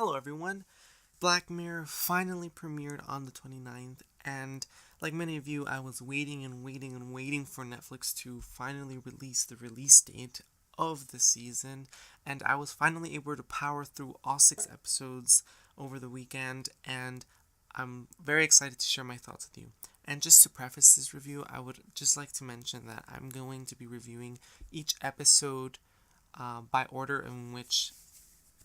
Hello everyone. Black Mirror finally premiered on the 29th, and like many of you, I was waiting and waiting and waiting for Netflix to finally release the release date of the season, and I was finally able to power through all 6 episodes over the weekend, and I'm very excited to share my thoughts with you. And just to preface this review, I would just like to mention that I'm going to be reviewing each episode by order in which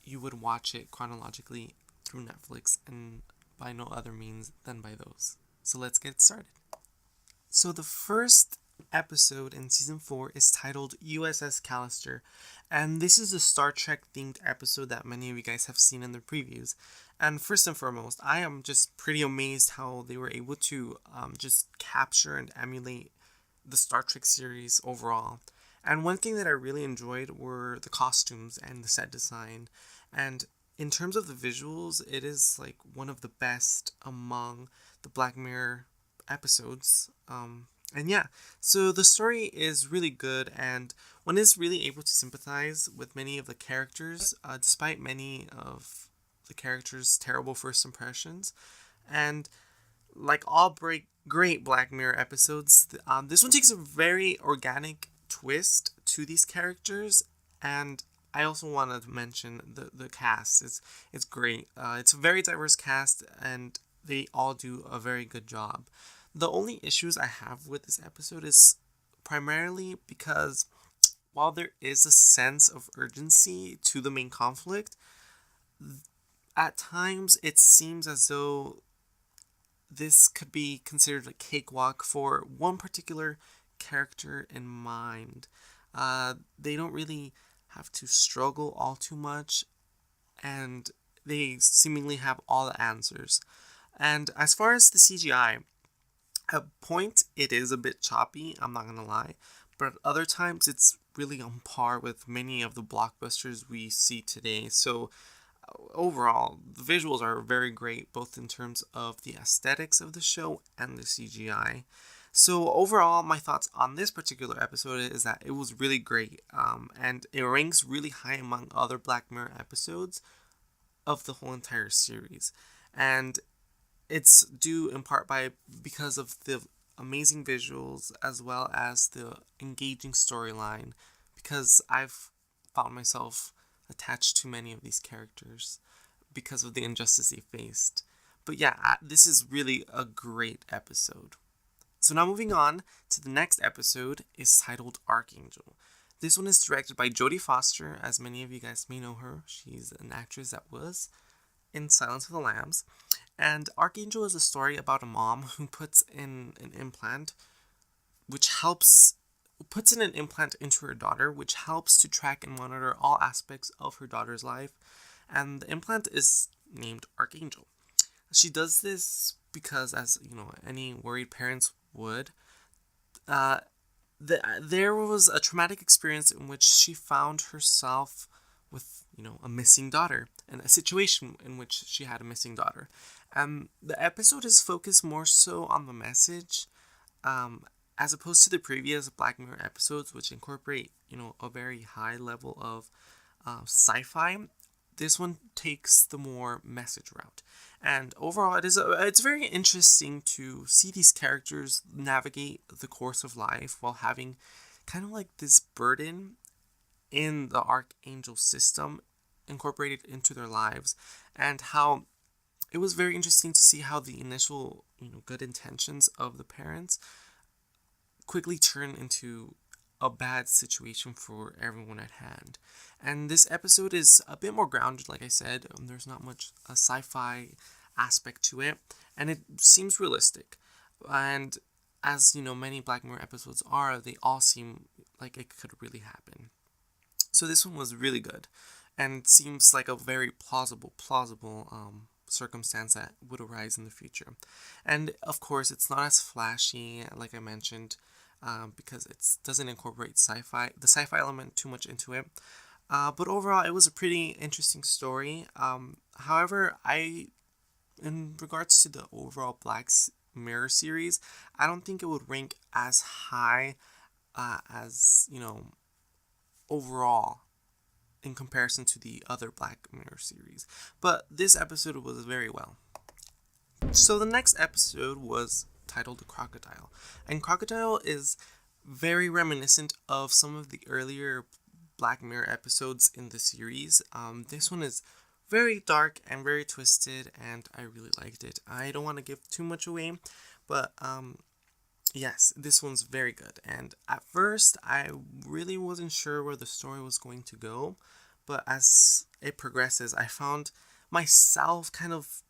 you would watch it chronologically through Netflix and by no other means than by those. So let's get started. So the first episode in season 4 is titled USS Callister, and this is a Star Trek themed episode that many of you guys have seen in the previews. And first and foremost, I am just pretty amazed how they were able to just capture and emulate the Star Trek series overall. And one thing that I really enjoyed were the costumes and the set design. And in terms of the visuals, it is like one of the best among the Black Mirror episodes. And yeah, so the story is really good, and one is really able to sympathize with many of the characters, despite many of the characters' terrible first impressions. And like all great Black Mirror episodes, this one takes a very organic twist to these characters, and I also want to mention the cast. It's great. It's a very diverse cast, and they all do a very good job. The only issues I have with this episode is primarily because while there is a sense of urgency to the main conflict, at times it seems as though this could be considered a cakewalk for one particular character in mind. They don't really have to struggle all too much, and they seemingly have all the answers. And as far as the CGI, at point it is a bit choppy, I'm not gonna lie, but at other times it's really on par with many of the blockbusters we see today. So overall, the visuals are very great, both in terms of the aesthetics of the show and the CGI. So overall, my thoughts on this particular episode is that it was really great, and it ranks really high among other Black Mirror episodes of the whole entire series. And it's due in part by because of the amazing visuals as well as the engaging storyline, because I've found myself attached to many of these characters because of the injustice they faced. But yeah, this is really a great episode. So now moving on to the next episode is titled Archangel. This one is directed by Jodie Foster, as many of you guys may know her. She's an actress that was in Silence of the Lambs. And Archangel is a story about a mom who puts in an implant into her daughter, which helps to track and monitor all aspects of her daughter's life. And the implant is named Archangel. She does this because, as you know, any worried parents would, there was a traumatic experience in which she found herself with, a missing daughter, and a situation in which she had a missing daughter. The episode is focused more so on the message, as opposed to the previous Black Mirror episodes, which incorporate, a very high level of sci-fi. This one takes the more message route, and overall, it's very interesting to see these characters navigate the course of life while having kind of like this burden in the Archangel system incorporated into their lives, and how it was very interesting to see how the initial good intentions of the parents quickly turn into a bad situation for everyone at hand. And this episode is a bit more grounded, like I said. There's not much a sci-fi aspect to it, and it seems realistic. And as many Black Mirror episodes are, they all seem like it could really happen. So this one was really good, and seems like a very plausible circumstance that would arise in the future. And of course, it's not as flashy, like I mentioned, because it doesn't incorporate the sci-fi element too much into it. But overall, it was a pretty interesting story. However, in regards to the overall Black Mirror series, I don't think it would rank as high as overall in comparison to the other Black Mirror series. But this episode was very well. So the next episode was titled The Crocodile. And Crocodile is very reminiscent of some of the earlier Black Mirror episodes in the series. This one is very dark and very twisted, and I really liked it. I don't want to give too much away, but yes, this one's very good. And at first, I really wasn't sure where the story was going to go, but as it progresses, I found myself kind of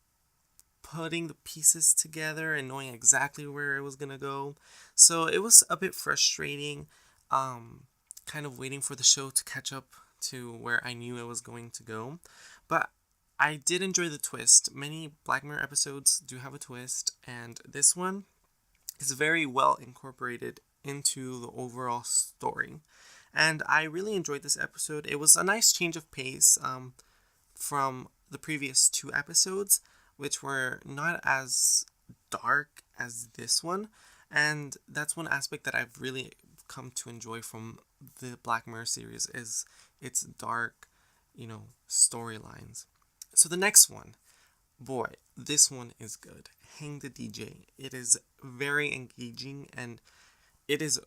putting the pieces together and knowing exactly where it was gonna go. So it was a bit frustrating, kind of waiting for the show to catch up to where I knew it was going to go. But I did enjoy the twist. Many Black Mirror episodes do have a twist, and this one is very well incorporated into the overall story. And I really enjoyed this episode. It was a nice change of pace from the previous two episodes, which were not as dark as this one. And that's one aspect that I've really come to enjoy from the Black Mirror series is its dark, storylines. So the next one, boy, this one is good. Hang the DJ. It is very engaging, and it is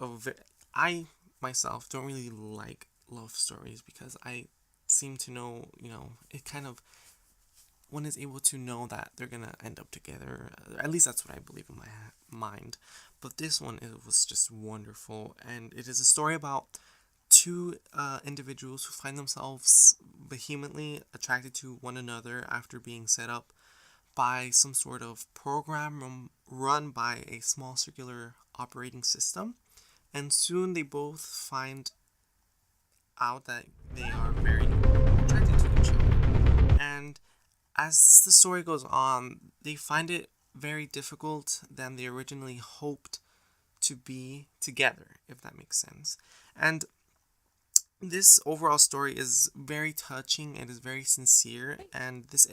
I myself don't really like love stories because I seem to know, it kind of, one is able to know that they're gonna end up together. At least that's what I believe in my mind. But this one, it was just wonderful, and it is a story about two individuals who find themselves vehemently attracted to one another after being set up by some sort of program run by a small circular operating system. And soon they both find out that they are very attracted to each other. And as the story goes on, they find it very difficult than they originally hoped to be together, if that makes sense. And this overall story is very touching and is very sincere, and this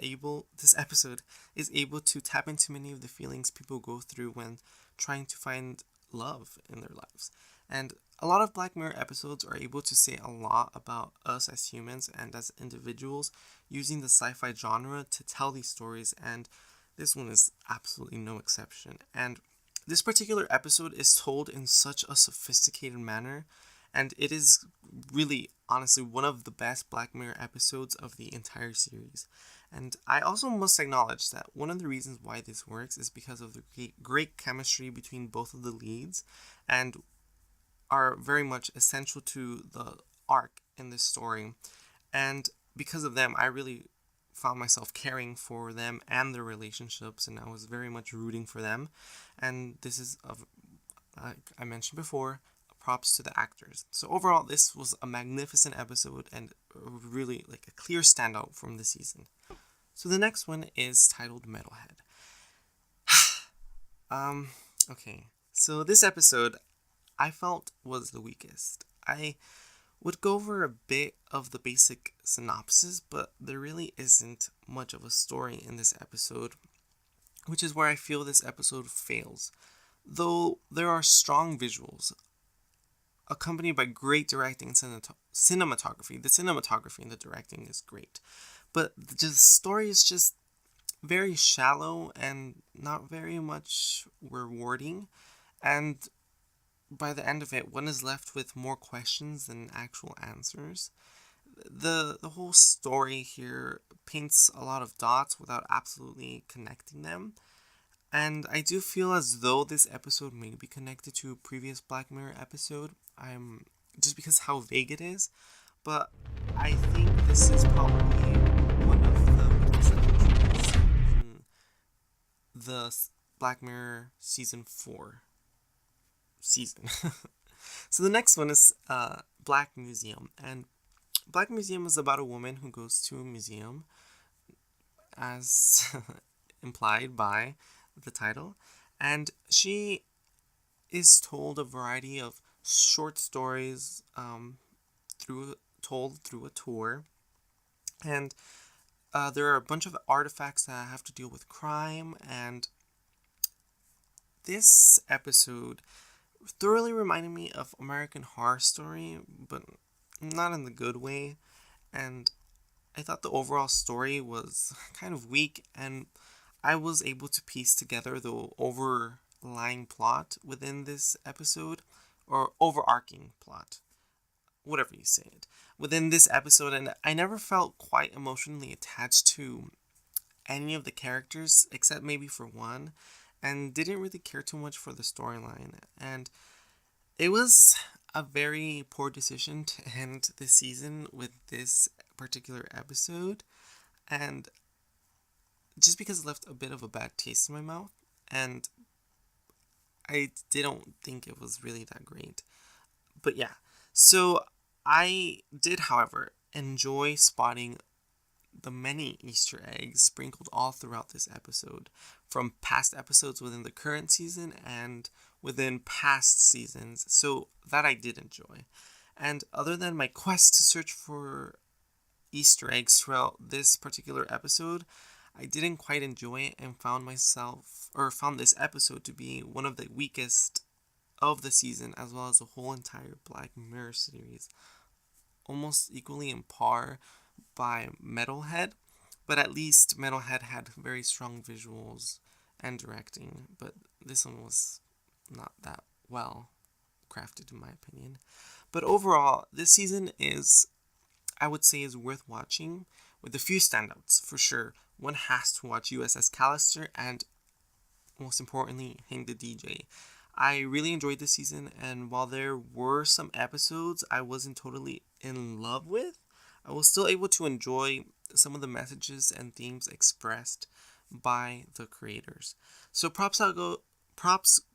episode is able to tap into many of the feelings people go through when trying to find love in their lives. And a lot of Black Mirror episodes are able to say a lot about us as humans and as individuals using the sci-fi genre to tell these stories, and this one is absolutely no exception. And this particular episode is told in such a sophisticated manner, and it is really, honestly, one of the best Black Mirror episodes of the entire series. And I also must acknowledge that one of the reasons why this works is because of the great chemistry between both of the leads, and are very much essential to the arc in this story. And because of them, I really found myself caring for them and their relationships, and I was very much rooting for them. And this is, like I mentioned before, props to the actors. So overall, this was a magnificent episode and really like a clear standout from the season. So the next one is titled Metalhead. Okay. So this episode I felt was the weakest. I would go over a bit of the basic synopsis, but there really isn't much of a story in this episode, which is where I feel this episode fails. Though there are strong visuals, accompanied by great directing and cinematography. The cinematography and the directing is great. But the story is just very shallow and not very much rewarding. And by the end of it, one is left with more questions than actual answers. The whole story here paints a lot of dots without absolutely connecting them. And I do feel as though this episode may be connected to a previous Black Mirror episode. Just because how vague it is. But I think this is probably one of the biggest episodes in the Black Mirror season 4 season. So the next one is Black Museum. And Black Museum is about a woman who goes to a museum, as implied by the title, and she is told a variety of short stories told through a tour, and there are a bunch of artifacts that have to deal with crime, and this episode thoroughly reminded me of American Horror Story, but not in the good way. and I thought the overall story was kind of weak, and I was able to piece together the overlying plot within this episode, or overarching plot, whatever you say it, within this episode, and I never felt quite emotionally attached to any of the characters except maybe for one, and didn't really care too much for the storyline. And it was a very poor decision to end the season with this particular episode, and just because it left a bit of a bad taste in my mouth, and I didn't think it was really that great. But yeah, so I did, however, enjoy spotting the many Easter eggs sprinkled all throughout this episode, from past episodes within the current season and within past seasons, so that I did enjoy. And other than my quest to search for Easter eggs throughout this particular episode, I didn't quite enjoy it and found this episode to be one of the weakest of the season, as well as the whole entire Black Mirror series, almost equally in par by Metalhead, but at least Metalhead had very strong visuals and directing, but this one was not that well crafted in my opinion. But overall, this season I would say, is worth watching, with a few standouts for sure. One has to watch USS Callister, and most importantly, Hang the DJ. I really enjoyed this season, and while there were some episodes I wasn't totally in love with, I was still able to enjoy some of the messages and themes expressed by the creators. So props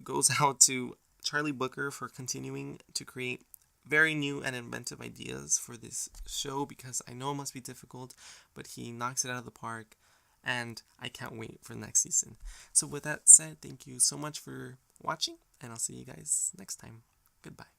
goes out to Charlie Booker for continuing to create very new and inventive ideas for this show, because I know it must be difficult, but he knocks it out of the park, and I can't wait for next season. So with that said, thank you so much for watching, and I'll see you guys next time. Goodbye.